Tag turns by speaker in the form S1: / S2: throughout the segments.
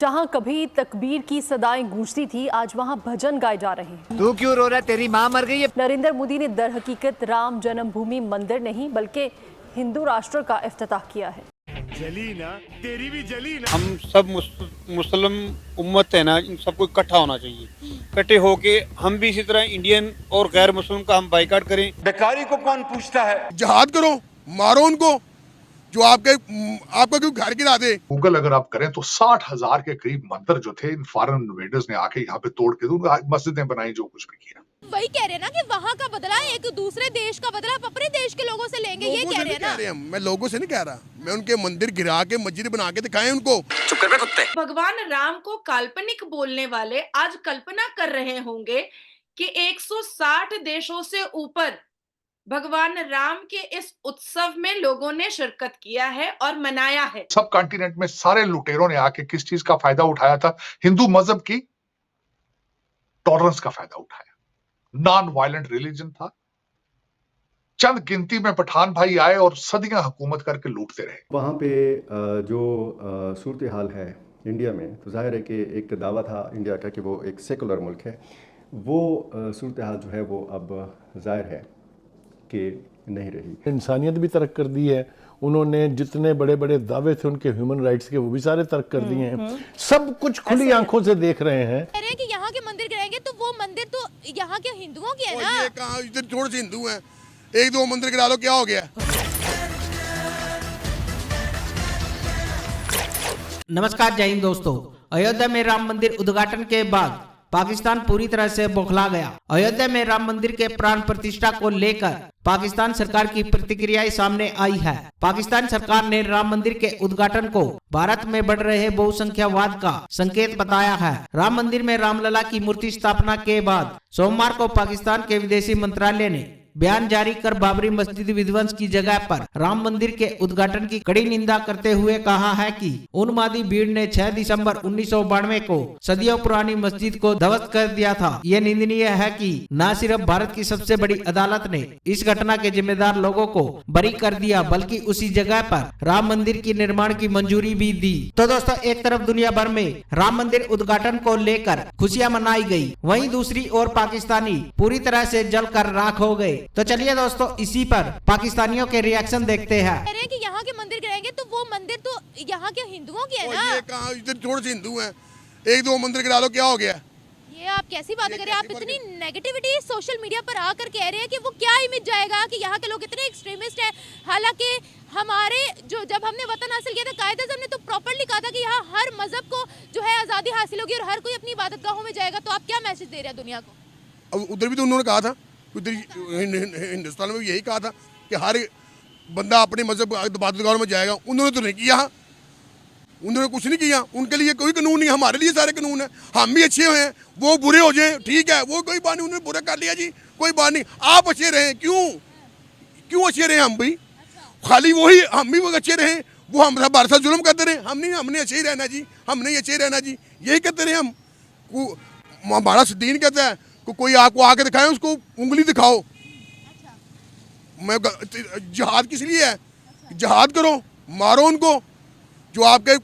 S1: जहां कभी तकबीर की सदाएं गूंजती थी, आज वहां भजन गाए जा रहे हैं।
S2: तू क्यों रो रहा है? तेरी माँ मर गई है।
S1: नरेंद्र मोदी ने दर हकीकत राम जन्मभूमि मंदिर नहीं बल्कि हिंदू राष्ट्र का इफ्तिताह किया है।
S3: जली ना, तेरी भी जली ना।
S4: हम सब मुस्लिम उम्मत है ना, इन सबको इकट्ठा होना चाहिए। इकट्ठे होके हम भी इसी तरह इंडियन और गैर मुस्लिम का हम बाइकाट करें।
S3: बेकारी को कौन पूछता है?
S5: जिहाद करो, मारो उनको जो आपका क्यों घर गिरा दे।
S6: गूगल अगर आप करें तो 60,000 के करीब मंदिर जो थे इन फॉरेन इन्वेडर्स ने आके यहाँ पे तोड़ के मस्जिदें बनाई, जो कुछ भी किया।
S7: वही कह रहे हैं ना कि वहाँ का बदला एक दूसरे देश का बदला आप अपने देश के लोगों से लेंगे, ये कह रहे हैं ना।
S5: मैं लोगों से नहीं कह रहा, मैं उनके मंदिर गिरा के मस्जिद बना के दिखाएं उनको।
S8: चुप कर बे कुत्ते।
S9: भगवान राम को काल्पनिक बोलने वाले आज कल्पना कर रहे होंगे कि 160 देशों से ऊपर भगवान राम के इस उत्सव में लोगों ने शिरकत किया है और मनाया है।
S6: सब कॉन्टिनेंट में सारे लुटेरों ने आके किस चीज का फायदा उठाया था? हिंदू मजहब की टॉलरेंस का फायदा उठाया। नॉन वायलेंट रिलीजन था। चंद गिनती में पठान भाई आए और सदियां हुकूमत करके लूटते रहे।
S10: वहाँ पे जो सूरत हाल है इंडिया में, तो जाहिर है कि एक दावा था इंडिया का कि वो एक सेकुलर मुल्क है। वो सूरत हाल जो है वो अब जाहिर है कि नहीं रही।
S11: इंसानियत भी तर्क कर दी है उन्होंने। जितने बड़े बड़े दावे थे उनके ह्यूमन राइट्स के, वो भी सारे तर्क कर दिए हैं। सब कुछ खुली आंखों से देख रहे हैं।
S7: कह रहे हैं कि यहाँ के मंदिर गिराएंगे तो वो मंदिर तो यहाँ के हिंदुओं के है ना।
S5: ये कहाँ, इधर थोड़े से हिंदू हैं, एक दो मंदिर गिरा लो, क्या हो गया?
S12: नमस्कार, जय हिंद दोस्तों। अयोध्या में राम मंदिर उद्घाटन के बाद पाकिस्तान पूरी तरह से बौखला गया। अयोध्या में राम मंदिर के प्राण प्रतिष्ठा को लेकर पाकिस्तान सरकार की प्रतिक्रियाएं सामने आई है। पाकिस्तान सरकार ने राम मंदिर के उद्घाटन को भारत में बढ़ रहे बहुसंख्यावाद का संकेत बताया है। राम मंदिर में रामलला की मूर्ति स्थापना के बाद सोमवार को पाकिस्तान के विदेशी मंत्रालय ने बयान जारी कर बाबरी मस्जिद विध्वंस की जगह पर राम मंदिर के उद्घाटन की कड़ी निंदा करते हुए कहा है कि उन्मादी भीड़ ने 6 दिसंबर 1992 को सदियों पुरानी मस्जिद को ध्वस्त कर दिया था। ये निंदनीय है कि न सिर्फ भारत की सबसे बड़ी अदालत ने इस घटना के जिम्मेदार लोगों को बरी कर दिया, बल्कि उसी जगह पर राम मंदिर की निर्माण की मंजूरी भी दी। तो दोस्तों, एक तरफ दुनिया भर में राम मंदिर उद्घाटन को लेकर खुशियां मनाई गयी, वहीं दूसरी ओर पाकिस्तानी पूरी तरह से जलकर राख हो गए। तो चलिए दोस्तों, इसी पर पाकिस्तानियों के रिएक्शन देखते हैं।
S7: कह रहे हैं कि यहाँ के मंदिर गिराएंगे तो वो मंदिर तो यहाँ के हिंदुओं के है ना।
S5: ये कहाँ, इधर थोड़े से हिंदू हैं, एक दो मंदिर गिरा लो, क्या हो गया?
S7: ये आप कैसी बातें कर रहे हैं? आप इतनी नेगेटिविटी सोशल मीडिया पर आकर कह रहे हैं कि वो क्या इमेज जाएगा कि यहाँ के लोग इतने एक्सट्रीमिस्ट हैं। हालांकि हमारे जब हमने वतन हासिल किया था, कायदे से हमने तो प्रॉपर्ली कहा था कि यहाँ हर मजहब को जो है आजादी हासिल होगी और हर कोई अपनी इबादतगाहों में जाएगा। तो आप क्या मैसेज दे रहे हैं दुनिया को?
S5: अब उधर भी तो उन्होंने कहा था, उधर हिंदुस्तान में भी यही कहा था कि हर बंदा अपने मजहब इबादतगाहों में जाएगा। उन्होंने तो नहीं किया, उन्होंने कुछ नहीं किया। उनके लिए कोई कानून नहीं, हमारे लिए सारे कानून है। हम भी अच्छे हैं, वो बुरे हो जाए ठीक है, वो कोई बात नहीं, उन्होंने बुरा कर लिया जी, कोई बात नहीं। आप अच्छे रहें, क्यों अच्छे रहें? हम भी खाली वही, हम भी वो अच्छे रहें, वो हम हमारे साथ जुल्म करते रहे। हमने अच्छे ही रहना जी, हमने अच्छे ही रहना जी, यही करते रहे हम। हमारा दीन कहता है कोई आपको आके दिखाए, उसको उंगली दिखाओ। मैं जिहाद किस लिए है? जिहाद करो, मारो उनको जो आपका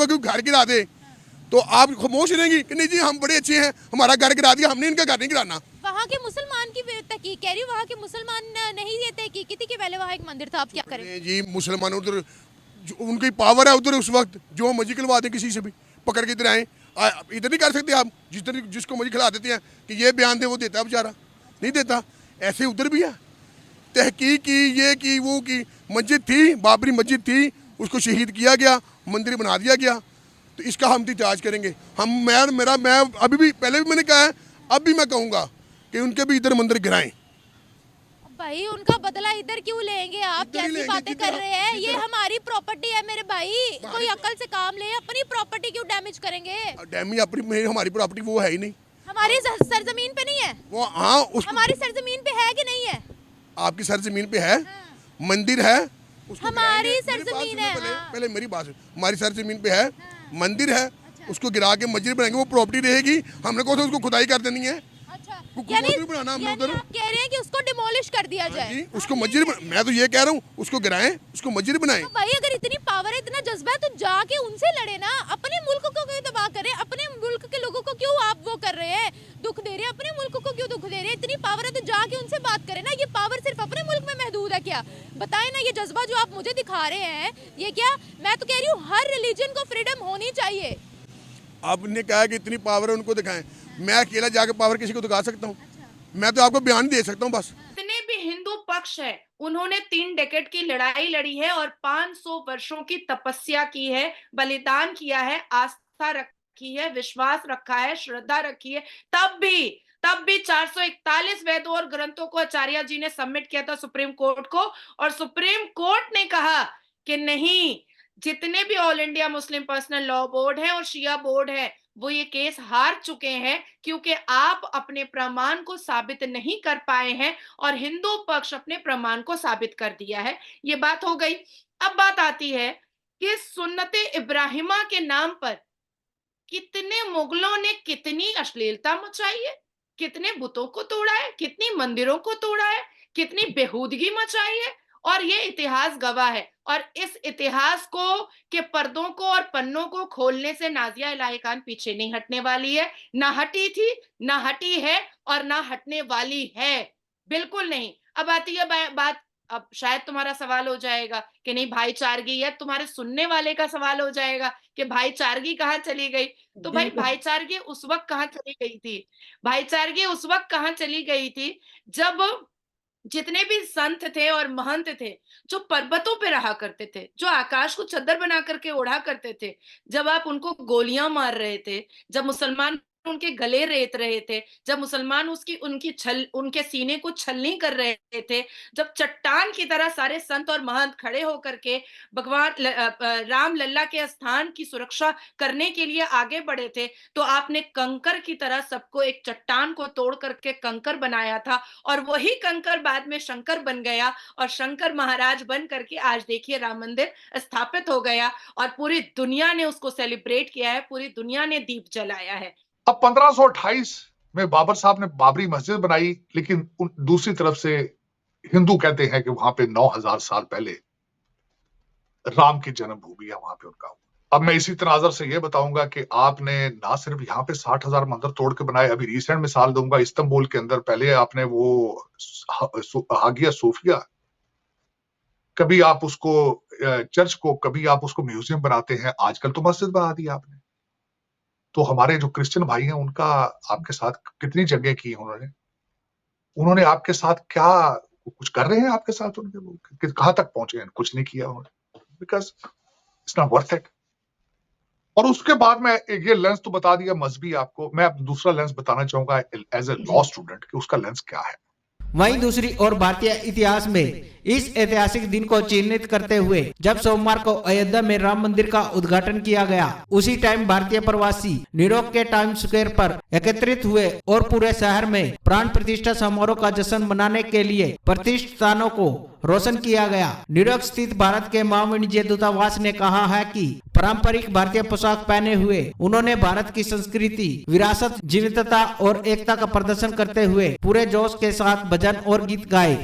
S5: क्यों घर गिरा दे। तो आप खामोश रहेंगी कि नहीं जी हम बड़े अच्छे हैं, हमारा घर गिरा दिया, हमने इनका घर नहीं गिराना।
S7: वहाँ के मुसलमान की तहकीक कह रही हूँ, वहाँ के मुसलमान नहीं ये तहकीक की थी कि पहले वहाँ एक मंदिर था, आप क्या करें
S5: जी? मुसलमान उधर उनकी पावर है, उधर उस वक्त जो मर्जी खिलवा दे, किसी से भी पकड़ के इधर आए। इधर नहीं कर सकते आप, जिसको मर्जी खिला देते हैं कि ये बयान दे, वो देता है बेचारा, नहीं देता। ऐसे उधर भी है, तहकीक की, ये की, वो की। मस्जिद थी, बाबरी मस्जिद थी, उसको शहीद किया गया, मंदिर बना दिया गया, तो इसका हम इहतजाज करेंगे। मैं अभी भी, पहले भी मैंने कहा है, अब भी मैं कहूँगा कि उनके भी इधर मंदिर गिराएं।
S7: भाई उनका बदला इधर क्यों लेंगे? आप कैसी बातें कर रहे हैं? ये हमारी प्रॉपर्टी है मेरे भाई, कोई अकल से काम ले। अपनी प्रॉपर्टी क्यों डैमेज करेंगे?
S5: डैमेज हमारी प्रॉपर्टी वो है ही नहीं,
S7: हमारी सरजमीन पे नहीं है
S5: वो। हाँ,
S7: हमारी सरजमीन पे है कि नहीं है?
S5: आपकी सरजमीन पे है, मंदिर है,
S7: हमारी सरजमीन है।
S5: पहले मेरी बात है, हमारी सरजमीन पे है, मंदिर है, उसको गिरा के मस्जिद बनाएंगे, वो प्रॉपर्टी रहेगी। हमने कहा था उसको खुदाई कर देनी है।
S7: अच्छा, यानी
S5: मस्जिद बनाना हमने उधर।
S7: आप कह रहे हैं कि उसको डिमोलिश कर दिया जाए।
S5: जी, उसको मस्जिद मैं तो ये कह रहा हूँ उसको गिराएं, उसको मस्जिद बनाएं।
S7: तो भाई अगर इतनी पावर है, इतना जज्बा है, तो जाके उनसे लड़े ना। अपने मुल्क को क्यों तबाह करें? अपने मुल्क के लोगों को क्यों आप वो कर रहे हैं, दुख दे रहे हैं? अपने मुल्क को क्यों दुख दे रहे हैं? इतनी पावर है तो जाके उनसे बात करें ना। ये पावर सिर्फ अपने मुल्क में महदूद है क्या? बताएं ना। ये जज्बा जो आप मुझे दिखा रहे हैं, ये क्या? मैं तो कह रही हूँ हर रिलीजन को फ्रीडम होनी चाहिए।
S5: आपने कहा कि इतनी पावर है उनको दिखाएं, मैं अकेला जाके पावर किसी को दिखा सकता हूँ? मैं तो आपको बयान दे सकता हूँ बस।
S9: जितने भी हिंदू पक्ष है उन्होंने 3 डेकेड की लड़ाई लड़ी है और 500 वर्षों की तपस्या की है, बलिदान किया है, आस्था रखी है, विश्वास रखा है, श्रद्धा रखी है। तब भी 441 वेदों और ग्रंथों को आचार्य जी ने सबमिट किया था सुप्रीम कोर्ट को, और सुप्रीम कोर्ट ने कहा कि नहीं, जितने भी all India Muslim personal law board है और शिया बोर्ड है वो ये केस हार चुके हैं, क्योंकि आप अपने प्रमाण को साबित नहीं कर पाए हैं और हिंदू पक्ष अपने प्रमाण को साबित कर दिया है। ये बात हो गई। अब बात आती है कि सुन्नते इब्राहिमा के नाम पर कितने मुगलों ने कितनी अश्लीलता मचाई है, कितने बुतों को तोड़ा है, कितनी मंदिरों को तोड़ा है, कितनी बेहूदगी मचाई है, और ये इतिहास गवाह है। और इस इतिहास को के पर्दों को और पन्नों को खोलने से नाजिया इलाही खान पीछे नहीं हटने वाली है। ना हटी थी, ना हटी है और ना हटने वाली है, बिल्कुल नहीं। अब आती है बात, अब शायद तुम्हारा सवाल हो जाएगा कि नहीं भाईचारगी, या तुम्हारे सुनने वाले का सवाल हो जाएगा कि भाईचारगी कहाँ चली गई। तो भाई भाईचारगी उस वक्त कहाँ चली गई थी? भाईचारगी उस वक्त कहाँ चली गई थी जब जितने भी संत थे और महंत थे जो पर्वतों पे रहा करते थे, जो आकाश को चद्दर बना करके ओढ़ा करते थे, जब आप उनको गोलियां मार रहे थे, जब मुसलमान उनके गले रेत रहे थे, जब मुसलमान उनके सीने को छलनी कर रहे थे, जब चट्टान की तरह सारे संत और महंत खड़े होकर के भगवान राम लल्ला के स्थान की सुरक्षा करने के लिए आगे बढ़े थे, तो आपने कंकर की तरह सबको एक चट्टान को तोड़ करके कंकर बनाया था, और वही कंकर बाद में शंकर बन गया और शंकर महाराज बन करके आज देखिए राम मंदिर स्थापित हो गया और पूरी दुनिया ने उसको सेलिब्रेट किया है, पूरी दुनिया ने दीप जलाया है।
S6: अब 1528 में बाबर साहब ने बाबरी मस्जिद बनाई, लेकिन दूसरी तरफ से हिंदू कहते हैं कि वहां पे 9000 साल पहले राम की जन्मभूमि है, वहां पे उनका। अब मैं इसी तनाजर से ये बताऊंगा कि आपने ना सिर्फ यहाँ पे 60,000 मंदिर तोड़ के बनाए, अभी रिसेंट मिसाल दूंगा, इस्तांबुल के अंदर पहले आपने वो हागिया सोफिया, कभी आप उसको चर्च को, कभी आप उसको म्यूजियम बनाते हैं, आजकल तो मस्जिद बना दी आपने। तो हमारे जो क्रिश्चियन भाई हैं उनका आपके साथ कितनी जगह की उन्होंने आपके साथ क्या कुछ कर रहे हैं आपके साथ, उनके कहां तक पहुंचे हैं? कुछ नहीं किया उन्होंने, because it's not worth it. और उसके बाद मैं ये लेंस तो बता दिया मजहबी आपको, मैं अब दूसरा लेंस बताना चाहूंगा एज ए लॉ स्टूडेंट कि उसका लेंस क्या है।
S12: वहीं दूसरी ओर भारतीय इतिहास में इस ऐतिहासिक दिन को चिन्हित करते हुए जब सोमवार को अयोध्या में राम मंदिर का उद्घाटन किया गया, उसी टाइम भारतीय प्रवासी न्यूयॉर्क के टाइम्स स्क्वायर पर एकत्रित हुए और पूरे शहर में प्राण प्रतिष्ठा समारोह का जश्न मनाने के लिए प्रतिष्ठानों को रोशन किया गया। न्यूयॉर्क स्थित भारत के महावाणिज्य दूतावास ने कहा है कि पारंपरिक भारतीय पोशाक पहने हुए उन्होंने भारत की संस्कृति, विरासत, जीवंतता और एकता का प्रदर्शन करते हुए पूरे जोश के साथ भजन और गीत गाए।